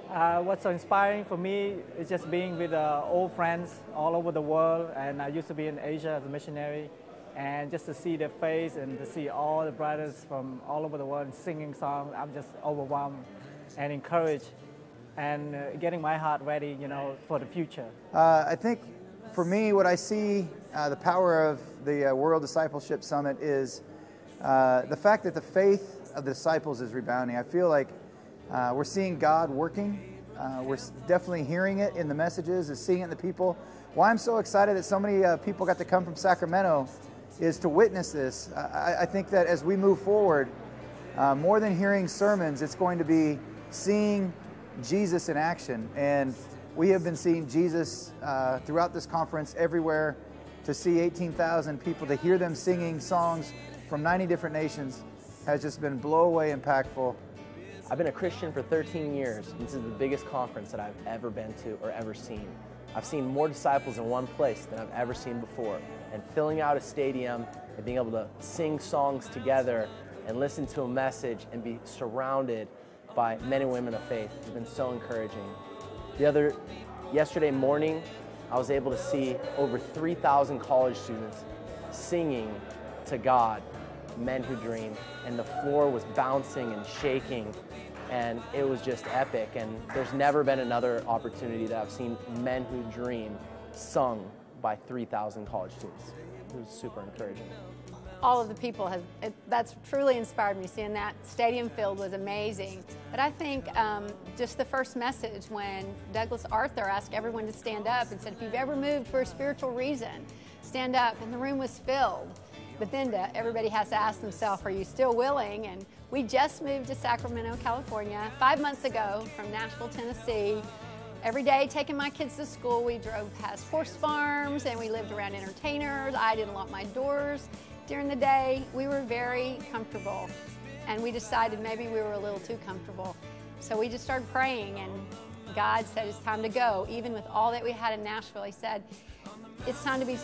What's so inspiring for me is just being with old friends all over the world, and I used to be in Asia as a missionary, and just to see their face and to see all the brothers from all over the world singing songs, I'm just overwhelmed and encouraged and getting my heart ready, for the future. I think for me, what I see, the power of the World Discipleship Summit is the fact that the faith of the disciples is rebounding. I feel like we're seeing God working. We're definitely hearing it in the messages, and seeing it in the people. Why I'm so excited that so many people got to come from Sacramento is to witness this. I think that as we move forward, more than hearing sermons, it's going to be seeing Jesus in action. And we have been seeing Jesus throughout this conference everywhere. To see 18,000 people, to hear them singing songs from 90 different nations has just been blow away impactful. I've been a Christian for 13 years. This is the biggest conference that I've ever been to or ever seen. I've seen more disciples in one place than I've ever seen before. And filling out a stadium and being able to sing songs together and listen to a message and be surrounded by men and women of faith has been so encouraging. Yesterday morning, I was able to see over 3,000 college students singing to God, Men Who Dream, and the floor was bouncing and shaking, and it was just epic. And there's never been another opportunity that I've seen Men Who Dream sung by 3,000 college students. It was super encouraging. All of the people that's truly inspired me. Seeing that stadium filled was amazing. But I think just the first message when Douglas Arthur asked everyone to stand up and said, if you've ever moved for a spiritual reason, stand up, and the room was filled. But then everybody has to ask themselves, are you still willing? And we just moved to Sacramento, California 5 months ago from Nashville, Tennessee. Every day taking my kids to school, we drove past horse farms and we lived around entertainers. I didn't lock my doors. During the day, we were very comfortable, and we decided maybe we were a little too comfortable. So we just started praying, and God said it's time to go. Even with all that we had in Nashville, He said it's time to be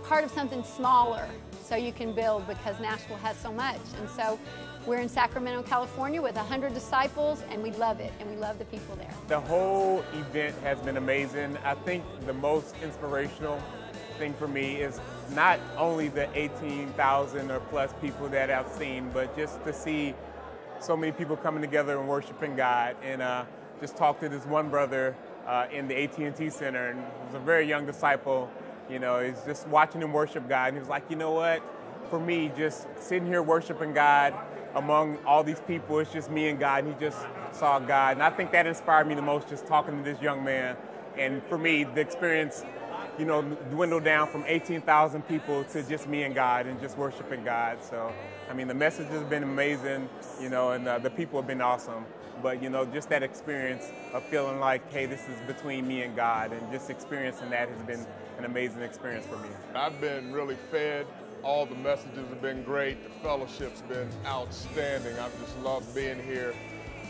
part of something smaller so you can build, because Nashville has so much. And so we're in Sacramento, California with 100 disciples, and we love it, and we love the people there. The whole event has been amazing. I think the most inspirational thing for me is not only the 18,000 or plus people that I've seen, but just to see so many people coming together and worshiping God. And just talked to this one brother in the AT&T Center, and he was a very young disciple. He's just watching him worship God, and he was like, you know what? For me, just sitting here worshiping God among all these people, it's just me and God, and he just saw God. And I think that inspired me the most, just talking to this young man. And for me, the experience, dwindled down from 18,000 people to just me and God and just worshiping God. So, I mean, the message has been amazing, and the people have been awesome. But, just that experience of feeling like, hey, this is between me and God, and just experiencing that has been an amazing experience for me. I've been really fed. All the messages have been great. The fellowship's been outstanding. I've just loved being here,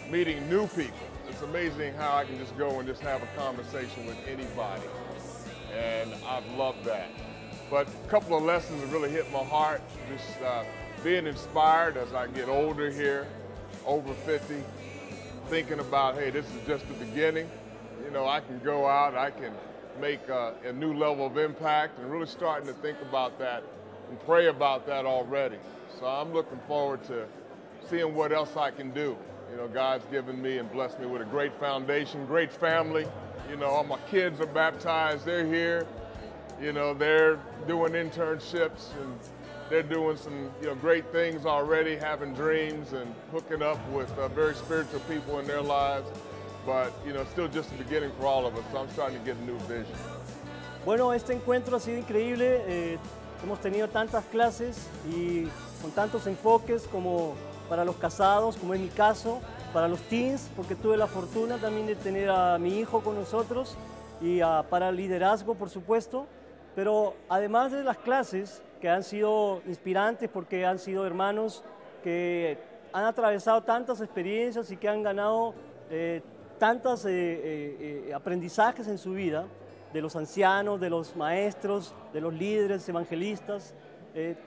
meeting new people. It's amazing how I can just go and just have a conversation with anybody. And I've loved that. But a couple of lessons that really hit my heart, just being inspired as I get older here, over 50, thinking about, hey, this is just the beginning. I can go out, I can make a new level of impact, and really starting to think about that and pray about that already. So I'm looking forward to seeing what else I can do. God's given me and blessed me with a great foundation, great family. All my kids are baptized, they're here. They're doing internships, and they're doing some great things already, having dreams and hooking up with very spiritual people in their lives. But, still just the beginning for all of us, so I'm starting to get a new vision. Bueno, este encuentro ha sido increíble. Hemos tenido tantas clases y con tantos enfoques, como para los casados, como en mi caso, para los teens, porque tuve la fortuna también de tener a mi hijo con nosotros, y para el liderazgo, por supuesto. Pero además de las clases, que han sido inspirantes porque han sido hermanos que han atravesado tantas experiencias y que han ganado tantos aprendizajes en su vida, de los ancianos, de los maestros, de los líderes, evangelistas.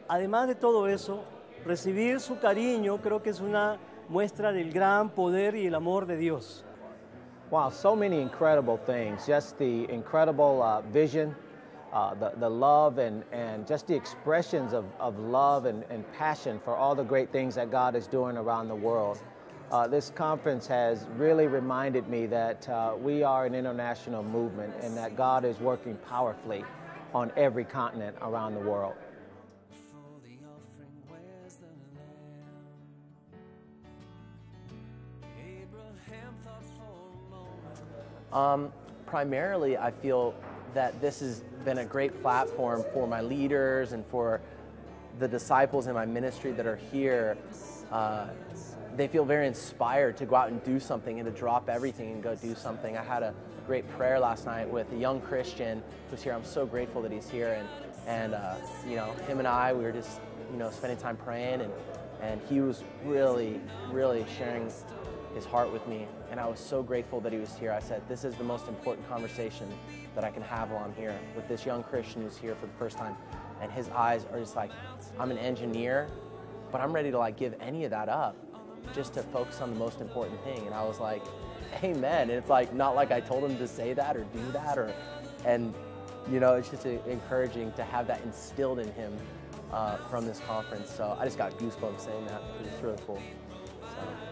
Además de todo eso, recibir su cariño creo que es una muestra del gran poder y el amor de Dios. Wow, so many incredible things. Just the incredible vision, the love and just the expressions of love and passion for all the great things that God is doing around the world. This conference has really reminded me that we are an international movement and that God is working powerfully on every continent around the world. Primarily, I feel that this has been a great platform for my leaders and for the disciples in my ministry that are here. They feel very inspired to go out and do something and to drop everything and go do something. I had a great prayer last night with a young Christian who's here. I'm so grateful that he's here, and you know, him and I, we were just, you know, spending time praying, and he was really sharing his heart with me, and I was so grateful that he was here. I said, this is the most important conversation that I can have while I'm here with this young Christian who's here for the first time, and his eyes are just like, I'm an engineer, but I'm ready to like give any of that up just to focus on the most important thing. And I was like, amen. And it's like, not like I told him to say that or do that, and you know, it's just encouraging to have that instilled in him from this conference. So I just got goosebumps saying that. It's really cool.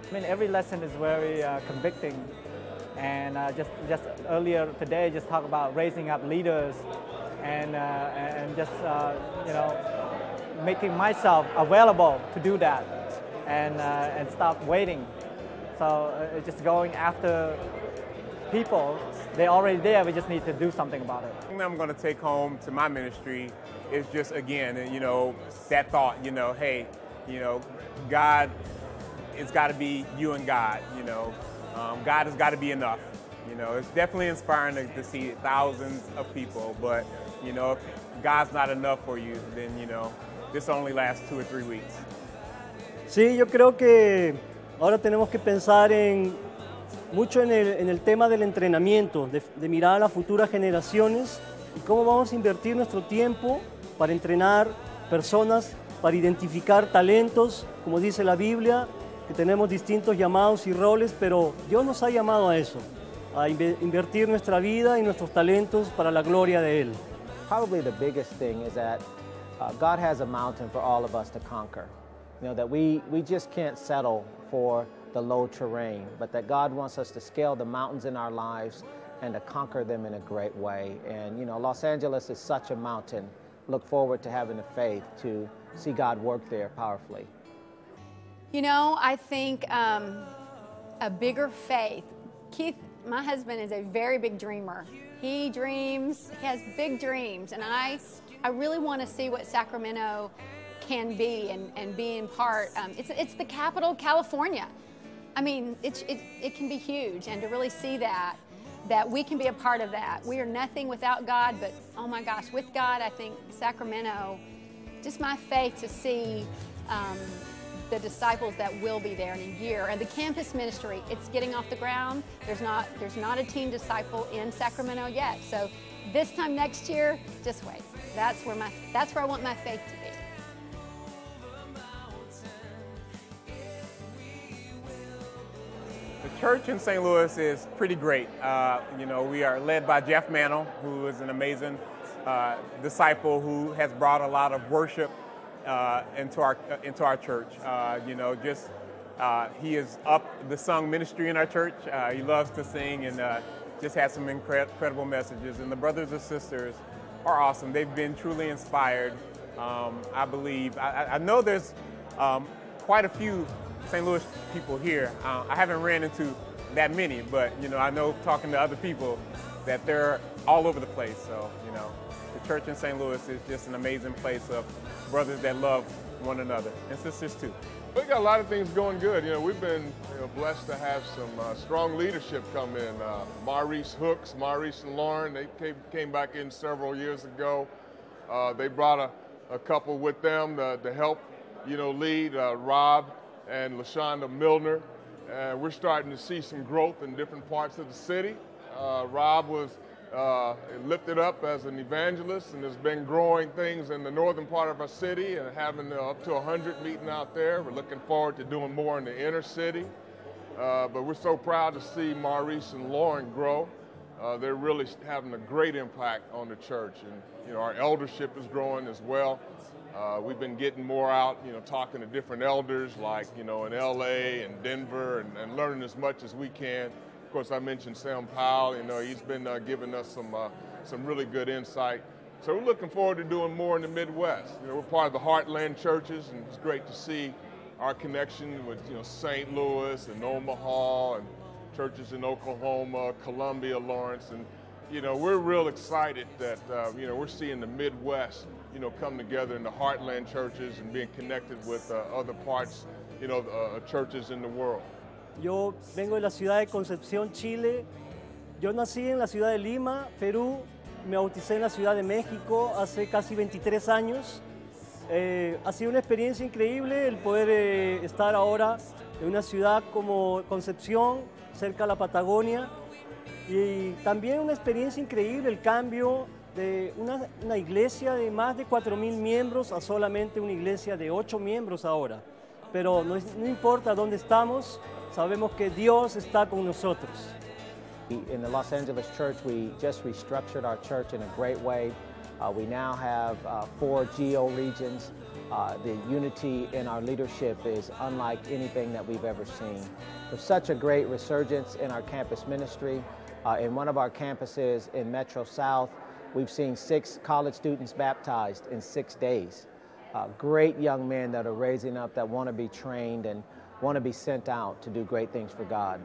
I mean, every lesson is very convicting, and just earlier today, just talk about raising up leaders, and just you know, making myself available to do that, and stop waiting. So just going after people, they're already there. We just need to do something about it. The thing I'm going to take home to my ministry is just, again, you know, that thought, you know, hey, you know, God. It's got to be you and God, you know. God has got to be enough. You know, it's definitely inspiring to see thousands of people, but, you know, if God's not enough for you, then, you know, this only lasts 2 or 3 weeks. Sí, yo creo que ahora tenemos que pensar mucho en el tema del entrenamiento, de mirar a las futuras generaciones y cómo vamos a invertir nuestro tiempo para entrenar personas, para identificar talentos, como dice la Biblia, que tenemos distintos llamados y roles, pero Dios nos ha llamado a eso, a invertir nuestra vida y nuestros talentos para la gloria de Él. Probably the biggest thing is that God has a mountain for all of us to conquer. You know, that we just can't settle for the low terrain, but that God wants us to scale the mountains in our lives and to conquer them in a great way. And, you know, Los Angeles is such a mountain. Look forward to having the faith to see God work there powerfully. You know, I think a bigger faith. Keith, my husband, is a very big dreamer. He dreams, he has big dreams, and I really want to see what Sacramento can be and be in part. It's the capital of California. I mean, it can be huge, and to really see that we can be a part of that. We are nothing without God, but oh my gosh, with God, I think Sacramento, just my faith to see the disciples that will be there in a year. And the campus ministry, it's getting off the ground. There's not a teen disciple in Sacramento yet. So this time next year, just wait. That's where I want my faith to be. The church in St. Louis is pretty great. You know, we are led by Jeff Mantle, who is an amazing disciple who has brought a lot of worship into our church. You know, just he is up the sung ministry in our church. He loves to sing and just has some incredible messages. And the brothers and sisters are awesome. They've been truly inspired. I believe. I know there's quite a few St. Louis people here. I haven't ran into that many, but you know, I know talking to other people that they're all over the place. So you know, the church in St. Louis is just an amazing place of brothers that love one another, and sisters too. We got a lot of things going good. You know, we've been blessed to have some strong leadership come in. Maurice Hooks, Maurice and Lauren, they came back in several years ago. They brought a couple with them to help, you know, lead, Rob and LaShonda Milner. We're starting to see some growth in different parts of the city. Rob was lifted up as an evangelist and has been growing things in the northern part of our city and having up to 100 meeting out there. We're looking forward to doing more in the inner city. but we're so proud to see Maurice and Lauren grow. They're really having a great impact on the church, and our eldership is growing as well. We've been getting more out, talking to different elders, like in LA and Denver, and learning as much as we can. Of course, I mentioned Sam Powell. He's been giving us some really good insight. So we're looking forward to doing more in the Midwest. We're part of the Heartland churches, and it's great to see our connection with St. Louis and Omaha and churches in Oklahoma, Columbia, Lawrence, and we're real excited that we're seeing the Midwest come together in the Heartland churches and being connected with other parts churches in the world. Yo vengo de la ciudad de Concepción, Chile. Yo nací en la ciudad de Lima, Perú. Me bauticé en la Ciudad de México hace casi 23 años. Ha sido una experiencia increíble el poder estar ahora en una ciudad como Concepción, cerca de la Patagonia. Y también una experiencia increíble el cambio de una iglesia de más de 4.000 miembros a solamente una iglesia de 8 miembros ahora. Pero no importa dónde estamos, sabemos que Dios está con nosotros. In the Los Angeles church, we just restructured our church in a great way. We now have 4 geo-regions. The unity in our leadership is unlike anything that we've ever seen. There's such a great resurgence in our campus ministry. In one of our campuses in Metro South, we've seen 6 college students baptized in 6 days. Great young men that are raising up that want to be trained and want to be sent out to do great things for God.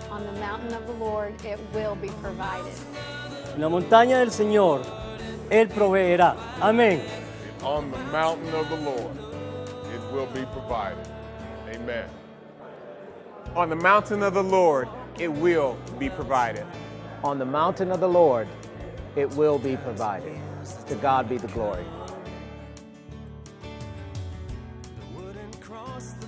On the mountain of the Lord, it will be provided. En la montaña del Señor, Él proveerá. Amén. On the mountain of the Lord, it will be provided. Amen. On the mountain of the Lord, it will be provided. On the mountain of the Lord, it will be provided. To God be the glory. The wooden cross, the